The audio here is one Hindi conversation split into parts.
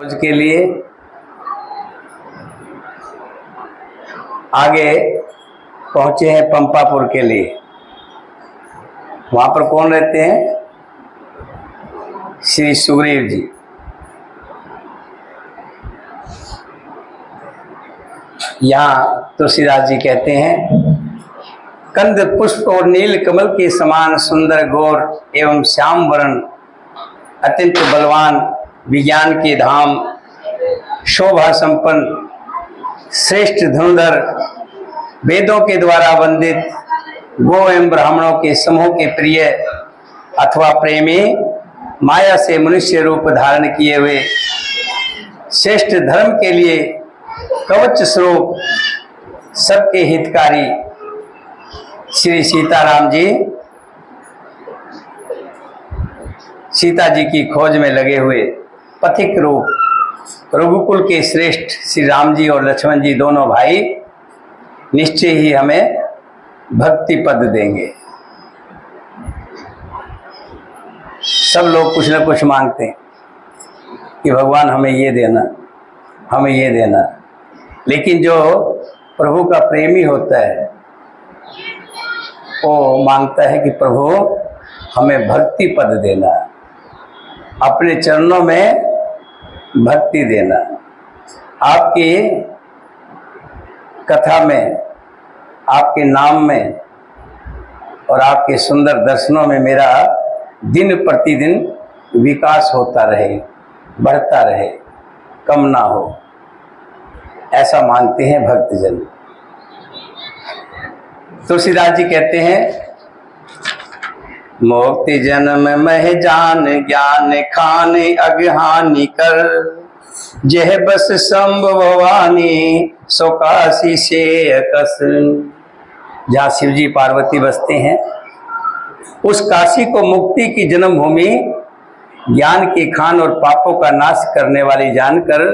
खोज के लिए आगे पहुंचे हैं पंपापुर के लिए। वहां पर कौन रहते हैं? श्री सुग्रीव जी। यहाँ तुलसीदास जी कहते हैं, कंद पुष्प और नील कमल के समान सुंदर गौर एवं श्याम वर्ण, अत्यंत बलवान, विज्ञान के धाम, शोभा संपन्न, श्रेष्ठ धनुधर, वेदों के द्वारा वंदित, गो एवं ब्राह्मणों के समूह के प्रिय अथवा प्रेमी, माया से मनुष्य रूप धारण किए हुए, श्रेष्ठ धर्म के लिए कवच स्वरूप, सबके हितकारी श्री सीताराम जी सीता जी की खोज में लगे हुए पथिक रूप रघुकुल के श्रेष्ठ श्री राम जी और लक्ष्मण जी दोनों भाई निश्चय ही हमें भक्ति पद देंगे। सब लोग कुछ न कुछ मांगते हैं कि भगवान हमें ये देना, हमें ये देना, लेकिन जो प्रभु का प्रेमी होता है वो मांगता है कि प्रभु हमें भक्ति पद देना, अपने चरणों में भक्ति देना। आपकी कथा में, आपके नाम में और आपके सुंदर दर्शनों में मेरा दिन प्रतिदिन विकास होता रहे, बढ़ता रहे, कम ना हो, ऐसा मांगते हैं भक्तजन। तुलसीदास जी कहते हैं, मोक्ति जन्म मह जान ज्ञान खान अज्ञानी कर, जह बस शंभ भवानी सो काशी से अकस। जहाँ शिव जी पार्वती बसते हैं उस काशी को मुक्ति की जन्मभूमि, ज्ञान की खान और पापों का नाश करने वाली जानकर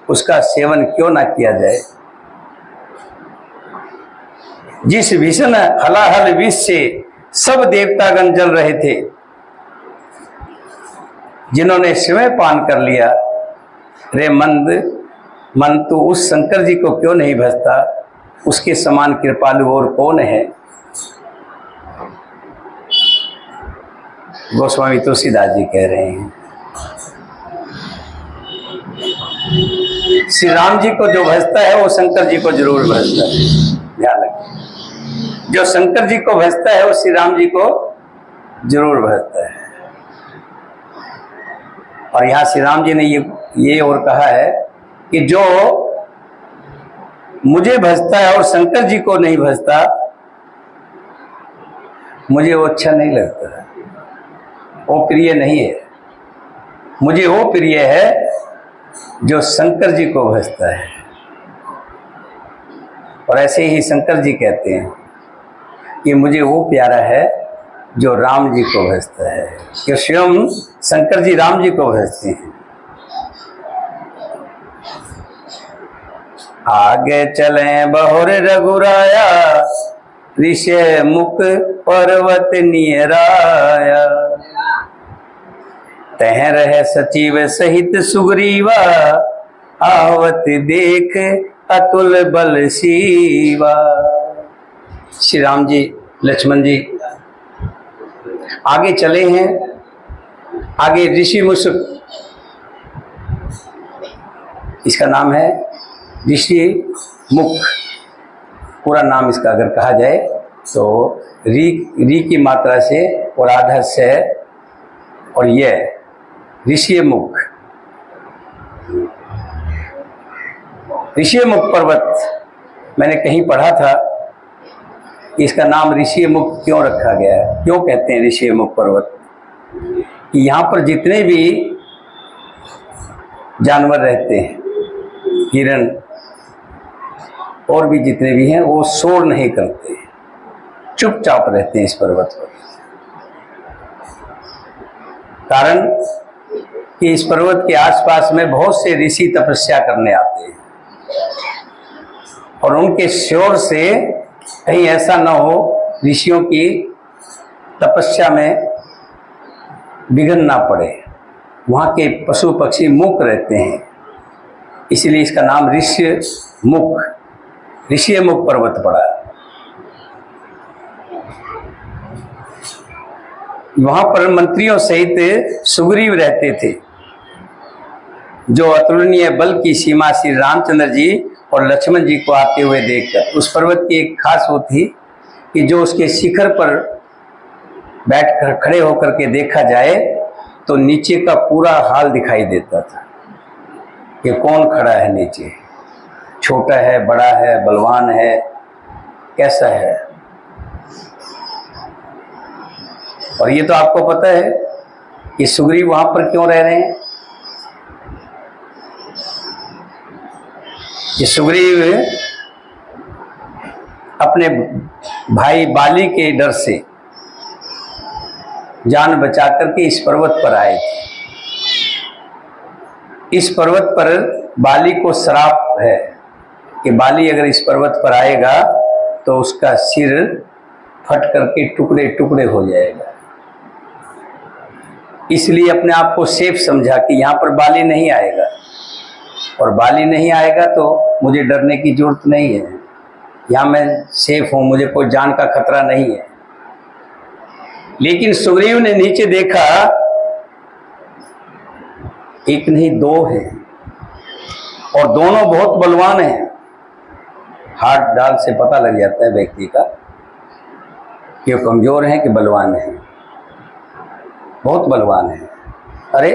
उसका सेवन क्यों ना किया जाए। जिस भीषण हलाहल विष से सब देवतागण जल रहे थे, जिन्होंने स्वयं पान कर लिया, रे मन तू उस शंकर जी को क्यों नहीं भजता, उसके समान कृपालु और कौन है। गोस्वामी तुलसीदास जी कह रहे हैं, श्री राम जी को जो भजता है वो शंकर जी को जरूर भजता है। ध्यान रखिए, जो शंकर जी को भजता है वो श्री राम जी को जरूर भजता है। और यहाँ श्री राम जी ने ये और कहा है कि जो मुझे भजता है और शंकर जी को नहीं भजता, मुझे वो अच्छा नहीं लगता, वो प्रिय नहीं है। मुझे वो प्रिय है जो शंकर जी को भजता है। और ऐसे ही शंकर जी कहते हैं कि मुझे वो प्यारा है जो राम जी को भजता है, कि स्वयं शंकर जी राम जी को भजते हैं। आगे चले बहुर रघुराया, ऋषि मुख पर्वत नियराया, तह रहे सचिव सहित सुग्रीवा, आवत देख अतुल बल शिवा। श्री राम जी लक्ष्मण जी आगे चले हैं। आगे ऋषि मुख, इसका नाम है ऋषि मुख, पूरा नाम इसका अगर कहा जाए तो री की मात्रा से और आधा से और ये ऋषि मुख। ऋषि मुख पर्वत मैंने कहीं पढ़ा था, इसका नाम ऋषि मुख क्यों रखा गया है, क्यों कहते हैं ऋषि मुख पर्वत। यहाँ पर जितने भी जानवर रहते हैं, हिरण और भी जितने भी हैं, वो शोर नहीं करते, चुपचाप रहते हैं इस पर्वत पर। कारण कि इस पर्वत के आसपास में बहुत से ऋषि तपस्या करने आते हैं और उनके शोर से कहीं ऐसा न हो ऋषियों की तपस्या में विघ्न ना पड़े, वहाँ के पशु पक्षी मुक्त रहते हैं, इसलिए इसका नाम ऋष्यमुख पर्वत पड़ा। वहाँ पर मंत्रियों सहित सुग्रीव रहते थे, जो अतुलनीय बल की सीमा श्री रामचंद्र जी और लक्ष्मण जी को आते हुए देखकर, उस पर्वत की एक खास वो थी कि जो उसके शिखर पर बैठकर खड़े होकर के देखा जाए तो नीचे का पूरा हाल दिखाई देता था कि कौन खड़ा है नीचे, छोटा है, बड़ा है, बलवान है, कैसा है। और ये तो आपको पता है कि सुग्रीव वहां पर क्यों रह रहे हैं। ये सुग्रीव अपने भाई बाली के डर से जान बचा करके इस पर्वत पर आए थे। इस पर्वत पर बाली को श्राप है कि बाली अगर इस पर्वत पर आएगा तो उसका सिर फट करके टुकड़े टुकड़े हो जाएगा। इसलिए अपने आप को सेफ समझा कि यहाँ पर बाली नहीं आएगा, और बाली नहीं आएगा तो मुझे डरने की जरूरत नहीं है, यहाँ मैं सेफ हूँ, मुझे कोई जान का खतरा नहीं है। लेकिन सुग्रीव ने नीचे देखा, एक नहीं दो हैं, और दोनों बहुत बलवान हैं। हाथ डाल से पता लग जाता है व्यक्ति का कि वो कमजोर हैं कि बलवान हैं। बहुत बलवान है। अरे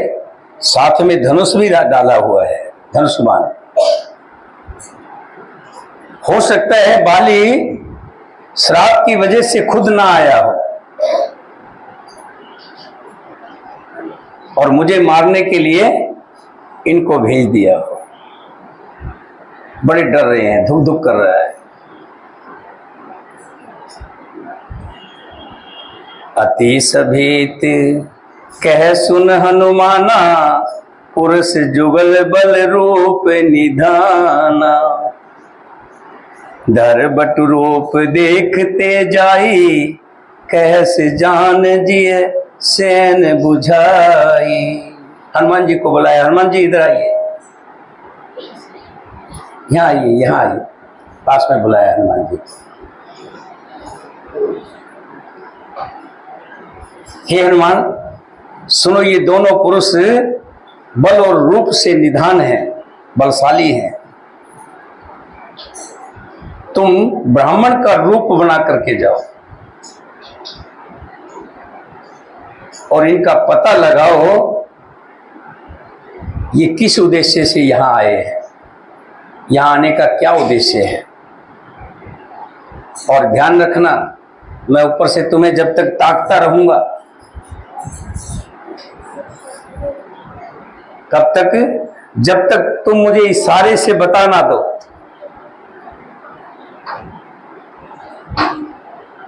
साथ में धनुष भी डाला हुआ है, धनुष्मान। हो सकता है बाली श्राप की वजह से खुद ना आया हो और मुझे मारने के लिए इनको भेज दिया हो। बड़े डर रहे हैं, धुक धुक कर रहा है। अति सभीत कह सुन हनुमाना, पुरुष जुगल बल रूप निधाना। धर बटु रूप देखते जाई, कहस जान जिय सैन बुझाई। हनुमान जी को बुलाया, हनुमान जी इधर आइए, यहाँ आइए, यहाँ आइए। पास में बुलाया हनुमान जी। हे हनुमान, सुनो, ये दोनों पुरुष बल और रूप से निधान हैं, बलशाली हैं। तुम ब्राह्मण का रूप बना करके जाओ और इनका पता लगाओ ये किस उद्देश्य से यहां आए हैं, यहां आने का क्या उद्देश्य है। और ध्यान रखना, मैं ऊपर से तुम्हें जब तक ताकता रहूंगा, कब तक? जब तक तुम मुझे इशारे से बता ना दो।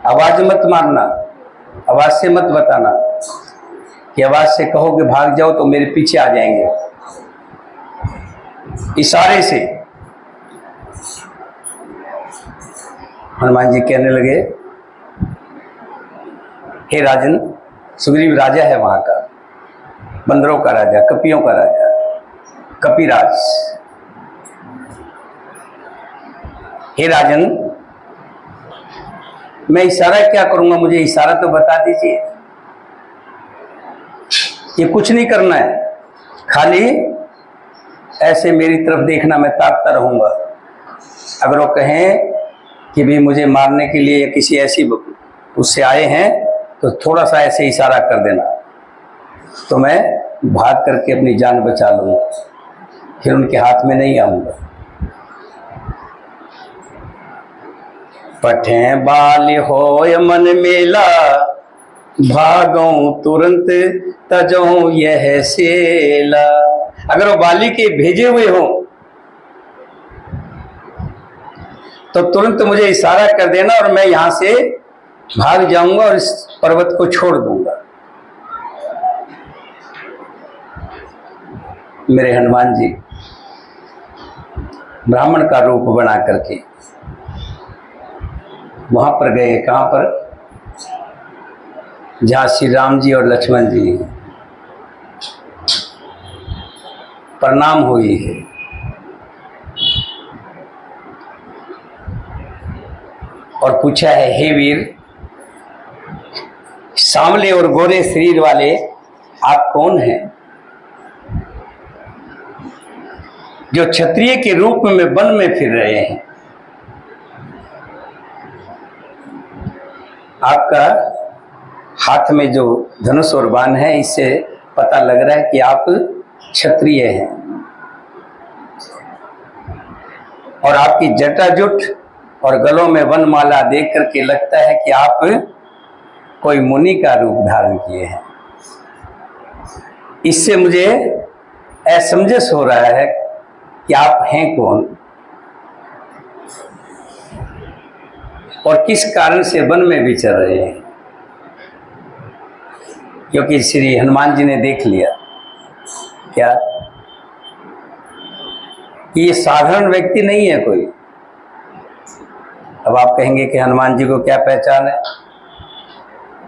आवाज मत मारना, आवाज से मत बताना कि आवाज से कहोगे भाग जाओ तो मेरे पीछे आ जाएंगे। इशारे से। हनुमान जी कहने लगे, हे राजन, सुग्रीव राजा है वहां का, बंदरों का राजा, कपियों का राजा, कपिराज। हे राजन, मैं इशारा क्या करूंगा, मुझे इशारा तो बता दीजिए। ये कुछ नहीं करना है, खाली ऐसे मेरी तरफ देखना, मैं ताकता रहूंगा। अगर वो कहें कि भी मुझे मारने के लिए किसी ऐसी उससे आए हैं तो थोड़ा सा ऐसे इशारा कर देना, तो मैं भाग करके अपनी जान बचा लूंगा, फिर उनके हाथ में नहीं आऊंगा। पठे बाल होय मन मेला, भागऊं तुरंत तजऊं यह सेला। अगर वो बाली के भेजे हुए हो तो तुरंत मुझे इशारा कर देना और मैं यहां से भाग जाऊंगा और इस पर्वत को छोड़ दूंगा। मेरे हनुमान जी ब्राह्मण का रूप बना करके वहां पर गए। कहां पर? जहां श्री राम जी और लक्ष्मण जी। प्रणाम हुई है। और पूछा है, हे वीर, सांवले और गोरे शरीर वाले आप कौन हैं जो क्षत्रिय के रूप में वन में फिर रहे हैं? आपका हाथ में जो धनुष और बाण है, इससे पता लग रहा है कि आप क्षत्रिय हैं। और आपकी जटाजुट और गलों में वनमाला देख करके लगता है कि आप कोई मुनि का रूप धारण किए हैं। इससे मुझे असमंजस हो रहा है कि आप हैं कौन और किस कारण से वन में विचर रहे हैं। क्योंकि श्री हनुमान जी ने देख लिया क्या कि ये साधारण व्यक्ति नहीं है कोई। अब आप कहेंगे कि हनुमान जी को क्या पहचान है,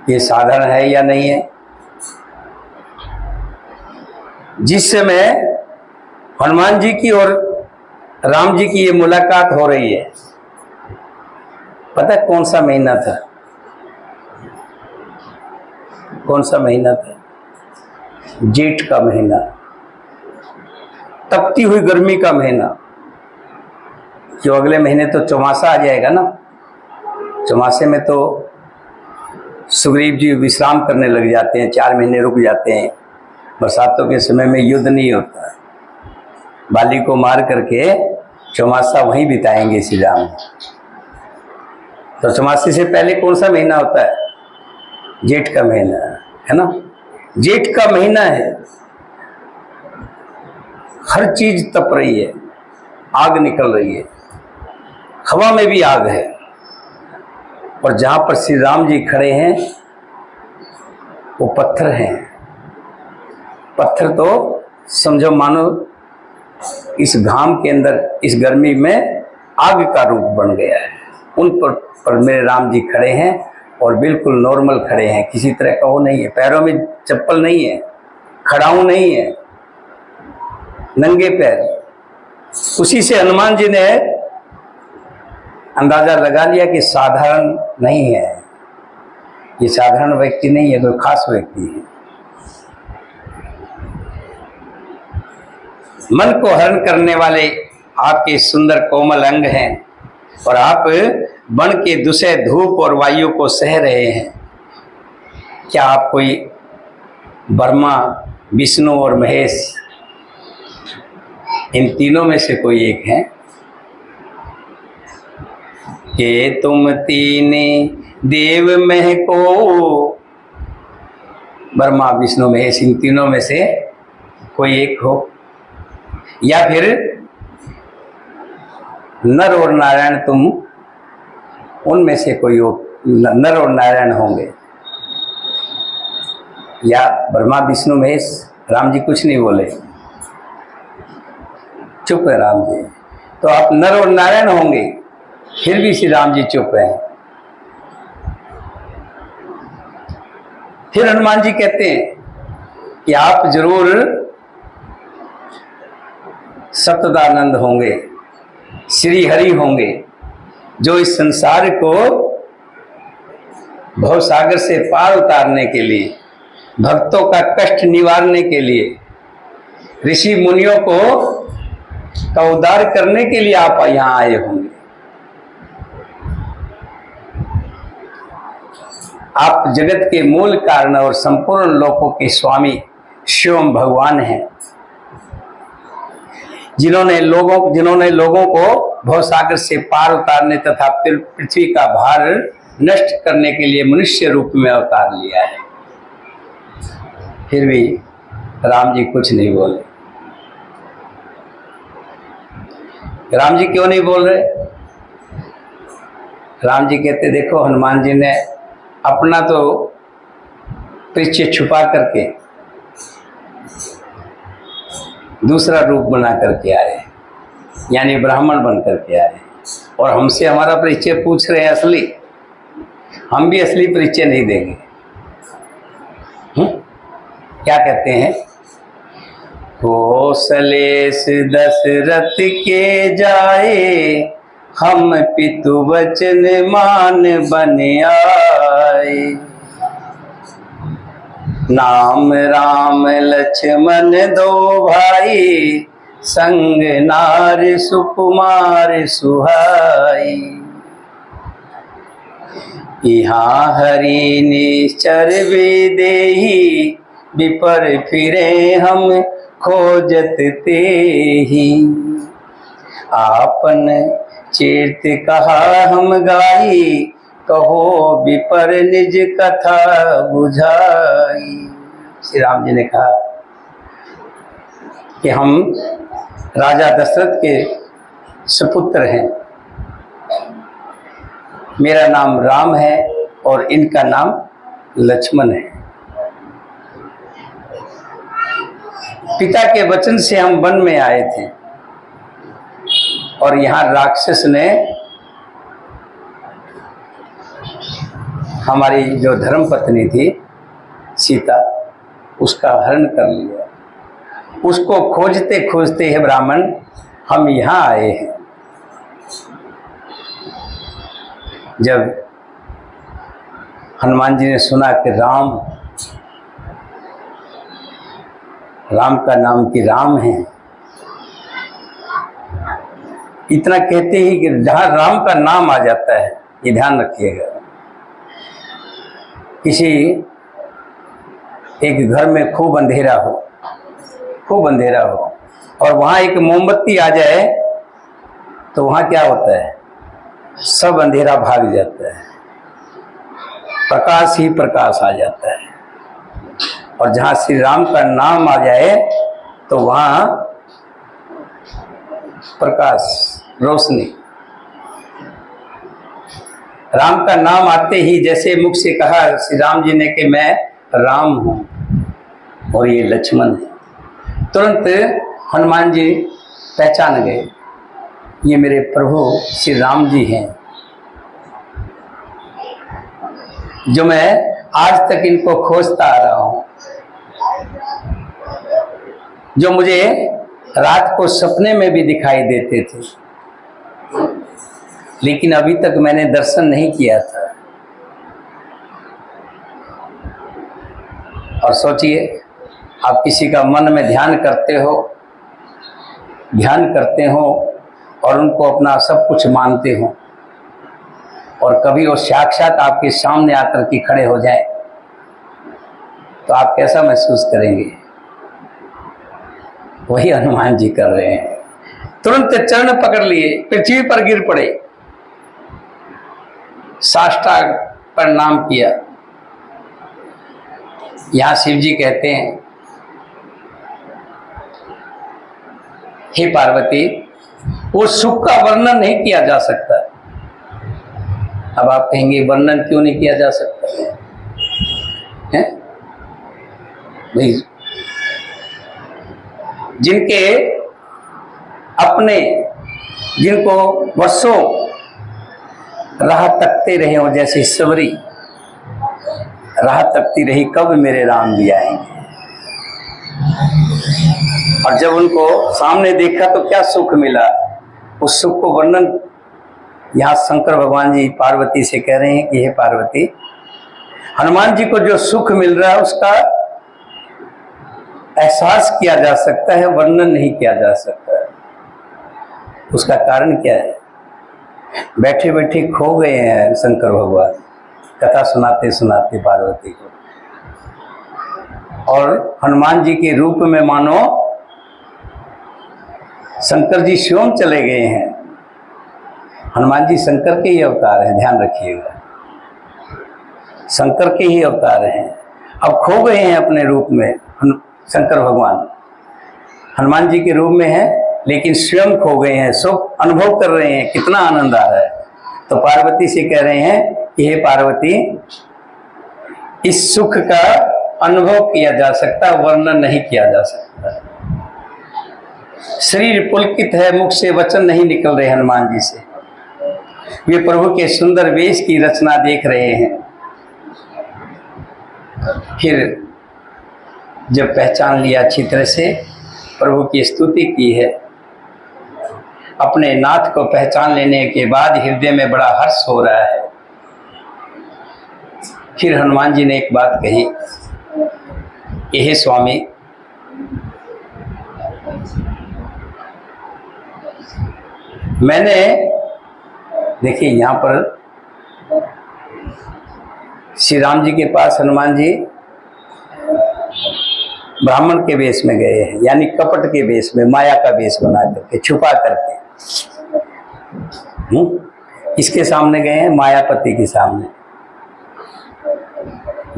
ये साधारण है या नहीं है। जिस समय हनुमान जी की और राम जी की ये मुलाकात हो रही है, पता है कौन सा महीना था? कौन सा महीना था? जेठ का महीना, तपती हुई गर्मी का महीना। जो अगले महीने तो चौमासा आ जाएगा ना। चौमासे में तो सुग्रीव जी विश्राम करने लग जाते हैं, 4 महीने रुक जाते हैं। बरसातों के समय में युद्ध नहीं होता। बाली को मार करके चौमासा वहीं बिताएंगे श्री राम। तो चौमासे से पहले कौन सा महीना होता है? जेठ का महीना है ना। जेठ का महीना है, हर चीज तप रही है, आग निकल रही है, हवा में भी आग है। और जहां पर श्री राम जी खड़े हैं वो पत्थर हैं। पत्थर तो समझो मानो इस घाम के अंदर, इस गर्मी में आग का रूप बन गया है। उन पर मेरे राम जी खड़े हैं और बिल्कुल नॉर्मल खड़े हैं, किसी तरह का वो नहीं है। पैरों में चप्पल नहीं है, खड़ाऊ नहीं है, नंगे पैर। उसी से हनुमान जी ने अंदाजा लगा लिया कि साधारण नहीं है, ये साधारण व्यक्ति नहीं है, कोई खास व्यक्ति है। मन को हरण करने वाले आपके सुंदर कोमल अंग हैं और आप वन के दूसरे धूप और वायु को सह रहे हैं। क्या आप कोई ब्रह्मा, विष्णु और महेश, इन तीनों में से कोई एक हैं? कि तुम तीन देव मह को, ब्रह्मा, विष्णु, महेश, इन तीनों में से कोई एक हो, या फिर नर और नारायण तुम उनमें से कोई हो, नर और नारायण होंगे। या ब्रह्मा, विष्णु, महेश। राम जी कुछ नहीं बोले, चुप है राम जी। तो आप नर और नारायण होंगे, फिर भी श्री राम जी चुप हैं। फिर हनुमान जी कहते हैं कि आप जरूर सतदानंद होंगे, श्री हरि होंगे, जो इस संसार को भवसागर से पार उतारने के लिए, भक्तों का कष्ट निवारने के लिए, ऋषि मुनियों का उद्धार करने के लिए आप यहाँ आए होंगे। आप जगत के मूल कारण और संपूर्ण लोकों के स्वामी शिवम भगवान हैं, जिन्होंने लोगों को भवसागर से पार उतारने तथा पृथ्वी का भार नष्ट करने के लिए मनुष्य रूप में अवतार लिया है। फिर भी राम जी कुछ नहीं बोले। राम जी क्यों नहीं बोल रहे? राम जी कहते, देखो हनुमान जी ने अपना तो परिचय छुपा करके दूसरा रूप बना करके आए, यानी ब्राह्मण बन करके आए, और हमसे हमारा परिचय पूछ रहे हैं असली। हम भी असली परिचय नहीं देंगे। क्या कहते हैं कौशलेश दशरथ के जाए, हम पितु वचन मान बन आए। नाम राम लक्ष्मण दो भाई, संग नार सुकुमार सुहाई। यहाँ हरि निश्चर विदेही, विपर फिरे हम खोजत तेहि। आपन चेत कहा हम गाई, कहो विपर निज कथा बुझाई। श्री राम जी ने कहा कि हम राजा दशरथ के सुपुत्र हैं, मेरा नाम राम है और इनका नाम लक्ष्मण है। पिता के वचन से हम वन में आए थे और यहाँ राक्षस ने हमारी जो धर्म पत्नी थी सीता, उसका हरण कर लिया। उसको खोजते खोजते, हे ब्राह्मण, हम यहाँ आए हैं। जब हनुमान जी ने सुना कि राम का नाम कि राम है, इतना कहते ही कि जहाँ राम का नाम आ जाता है, ये ध्यान रखिएगा। किसी एक घर में खूब अंधेरा हो और वहाँ एक मोमबत्ती आ जाए तो वहाँ क्या होता है, सब अंधेरा भाग जाता है, प्रकाश ही प्रकाश आ जाता है। और जहाँ श्री राम का नाम आ जाए तो वहाँ प्रकाश, रोशनी। राम का नाम आते ही जैसे मुख से कहा श्री राम जी ने कि मैं राम हूँ और ये लक्ष्मण है, तुरंत हनुमान जी पहचान गए, ये मेरे प्रभु श्री राम जी हैं, जो मैं आज तक इनको खोजता आ रहा हूँ, जो मुझे रात को सपने में भी दिखाई देते थे, लेकिन अभी तक मैंने दर्शन नहीं किया था। और सोचिए, आप किसी का मन में ध्यान करते हो और उनको अपना सब कुछ मानते हो, और कभी वो साक्षात आपके सामने आकर के खड़े हो जाए तो आप कैसा महसूस करेंगे? वही हनुमान जी कर रहे हैं। तुरंत चरण पकड़ लिए, पृथ्वी पर गिर पड़े, साष्टांग प्रणाम किया। यहां शिव जी कहते हैं, हे पार्वती, वो सुख का वर्णन नहीं किया जा सकता। अब आप कहेंगे वर्णन क्यों नहीं किया जा सकता है? भाई, जिनको वर्षों राह तकते रहे हो, जैसे सबरी राह तकती रही कब मेरे राम जी आएंगे, और जब उनको सामने देखा तो क्या सुख मिला, उस सुख को वर्णन यहाँ शंकर भगवान जी पार्वती से कह रहे हैं कि हे पार्वती, हनुमान जी को जो सुख मिल रहा है उसका एहसास किया जा सकता है, वर्णन नहीं किया जा सकता है। उसका कारण क्या है? बैठे बैठे खो गए हैं शंकर भगवान कथा सुनाते सुनाते पार्वती को, और हनुमान जी के रूप में मानो शंकर जी स्वयं चले गए हैं। हनुमान जी शंकर के ही अवतार हैं, ध्यान रखिएगा, शंकर के ही अवतार हैं। अब खो गए हैं अपने रूप में, शंकर भगवान हनुमान जी के रूप में हैं, लेकिन स्वयं खो गए हैं, सुख अनुभव कर रहे हैं, कितना आनंद आ रहा है। तो पार्वती से कह रहे हैं कि हे पार्वती, इस सुख का अनुभव किया जा सकता, वर्णन नहीं किया जा सकता। शरीर पुलकित है, मुख से वचन नहीं निकल रहे हनुमान जी से। वे प्रभु के सुंदर वेश की रचना देख रहे हैं। फिर जब पहचान लिया अच्छी तरह से, प्रभु की स्तुति की है। अपने नाथ को पहचान लेने के बाद हृदय में बड़ा हर्ष हो रहा है। फिर हनुमान जी ने एक बात कही, हे स्वामी, मैंने देखिए यहाँ पर श्री राम जी के पास हनुमान जी ब्राह्मण के वेश में गए हैं, यानी कपट के वेश में, माया का वेश बना करके, छुपा करके इसके सामने गए हैं, मायापति के सामने,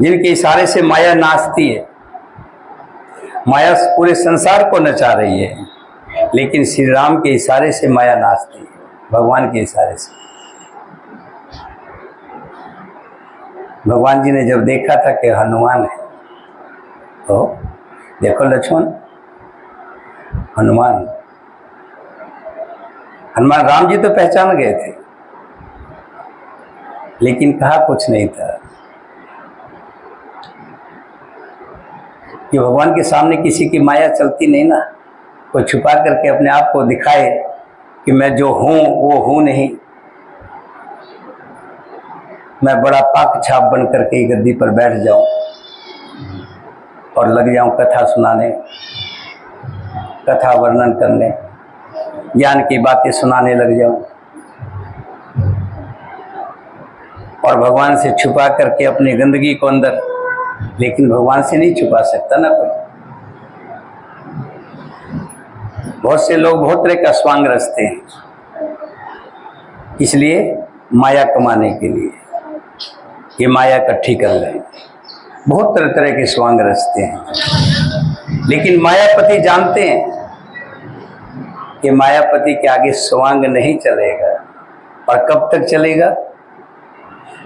जिनके इशारे से माया नाचती है। माया पूरे संसार को नचा रही है, लेकिन श्री राम के इशारे से माया नाचती है, भगवान के इशारे से। भगवान जी ने जब देखा था कि हनुमान है, तो देखो लक्ष्मण, हनुमान राम जी तो पहचान गए थे, लेकिन कहा कुछ नहीं था कि भगवान के सामने किसी की माया चलती नहीं ना। कोई छुपा करके अपने आप को दिखाए कि मैं जो हूं वो हूं नहीं, मैं बड़ा पाक छाप बन करके गद्दी पर बैठ जाऊं और लग जाऊं कथा सुनाने, कथा वर्णन करने, ज्ञान की बातें सुनाने लग जाऊं, और भगवान से छुपा करके अपनी गंदगी को अंदर। लेकिन भगवान से नहीं छुपा सकता ना कोई। बहुत से लोग बहुत तरह का स्वांग रचते हैं, इसलिए माया कमाने के लिए ये माया इकट्ठी कर रहे हैं, बहुत तरह तरह के स्वांग रचते हैं। लेकिन मायापति जानते हैं कि मायापति के आगे स्वांग नहीं चलेगा, और कब तक चलेगा?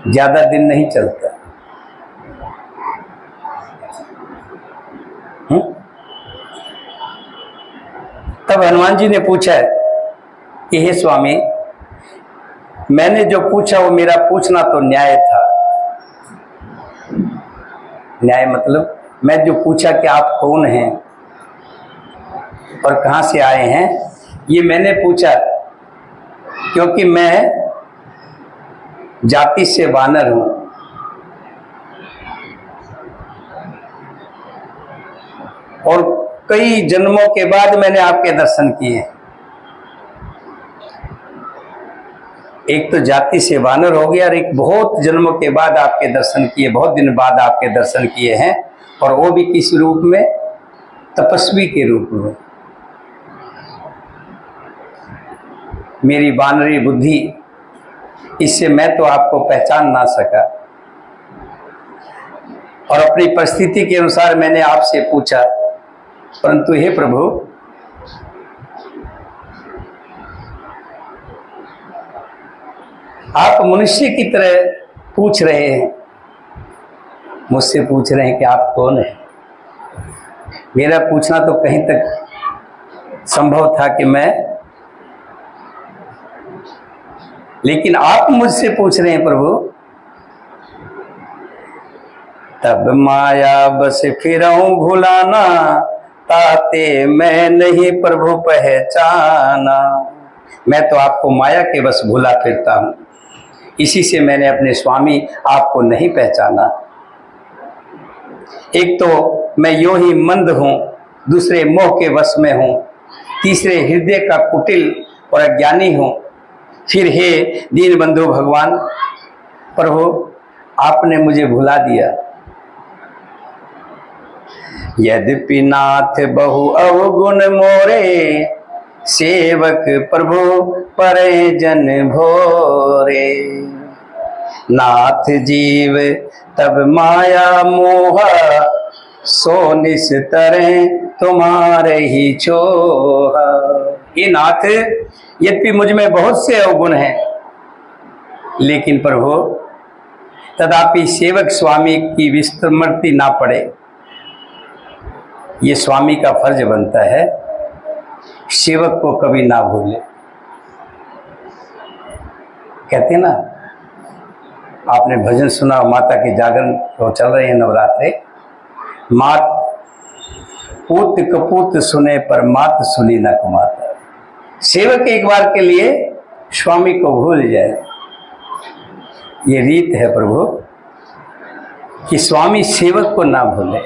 ज्यादा दिन नहीं चलता। तब हनुमान जी ने पूछा कि हे स्वामी, मैंने जो पूछा वो मेरा पूछना तो न्याय था। न्याय मतलब मैं जो पूछा कि आप कौन हैं और कहां से आए हैं, ये मैंने पूछा क्योंकि मैं जाति से वानर हूं, और कई जन्मों के बाद मैंने आपके दर्शन किए। एक तो जाति से वानर हो गया, और एक बहुत जन्मों के बाद आपके दर्शन किए, बहुत दिन बाद आपके दर्शन किए हैं, और वो भी किस रूप में? तपस्वी के रूप में। मेरी वानरी बुद्धि, इससे मैं तो आपको पहचान ना सका, और अपनी परिस्थिति के अनुसार मैंने आपसे पूछा। परंतु हे प्रभु, आप मनुष्य की तरह पूछ रहे हैं, मुझसे पूछ रहे हैं कि आप कौन हैं। मेरा पूछना तो कहीं तक संभव था कि मैं, लेकिन आप मुझसे पूछ रहे हैं प्रभु। तब माया बस फिरऊं भुलाना, ताते मैं नहीं प्रभु पहचाना। मैं तो आपको माया के बस भूला फिरता हूं, इसी से मैंने अपने स्वामी आपको नहीं पहचाना। एक तो मैं यूं ही मंद हूं, दूसरे मोह के वश में हूं, तीसरे हृदय का कुटिल और अज्ञानी हूं। फिर हे दीन बंधु भगवान, प्रभु आपने मुझे भुला दिया। यद्यपि नाथ बहु अवगुण मोरे, सेवक प्रभु परे जन भोरे। नाथ जीव तब माया मोह, सो निस्तरे तुम्हारे ही छोह। ये नाथ, यद्यपि मुझ में बहुत से अवगुण हैं, लेकिन प्रभु तथापि सेवक स्वामी की विस्मृति ना पड़े, ये स्वामी का फर्ज बनता है, सेवक को कभी ना भूले। कहते हैं ना, आपने भजन सुना, माता के जागरण तो चल रहे हैं नवरात्रे, पूत कपूत सुने पर मात सुनी न कमाता। सेवक एक बार के लिए स्वामी को भूल जाए, ये रीत है प्रभु कि स्वामी सेवक को ना भूले।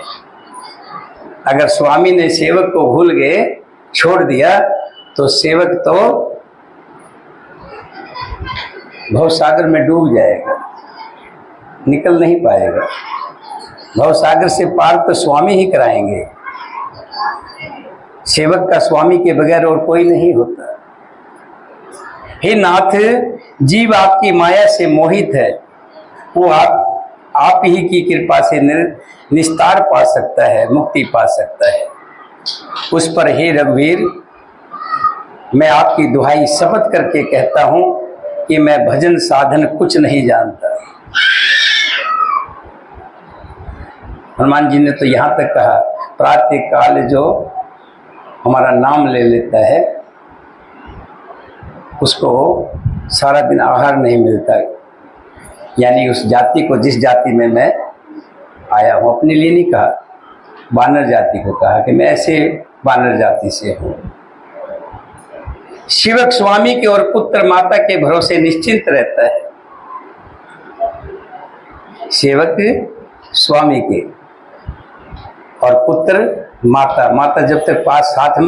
अगर स्वामी ने सेवक को भूल गए, छोड़ दिया, तो सेवक तो भवसागर में डूब जाएगा, निकल नहीं पाएगा। भवसागर से पार तो स्वामी ही कराएंगे। सेवक का स्वामी के बगैर और कोई नहीं होता। हे नाथ, जीव आपकी माया से मोहित है, वो आप ही की कृपा से निस्तार पा सकता है, मुक्ति पा सकता है। उस पर हे रघुवीर, मैं आपकी दुहाई शपथ करके कहता हूं कि मैं भजन साधन कुछ नहीं जानता। हनुमान जी ने तो यहाँ तक कहा, प्रातः काल जो हमारा नाम ले लेता है उसको सारा दिन आहार नहीं मिलता। यानी उस जाति को, जिस जाति में मैं आया हूँ, अपने लिए नहीं कहा, वानर जाति को कहा कि मैं ऐसे वानर जाति से हूँ। सेवक स्वामी के और पुत्र माता के भरोसे निश्चिंत रहता है। सेवक स्वामी के और पुत्र माता, माता जब तक पास साथ में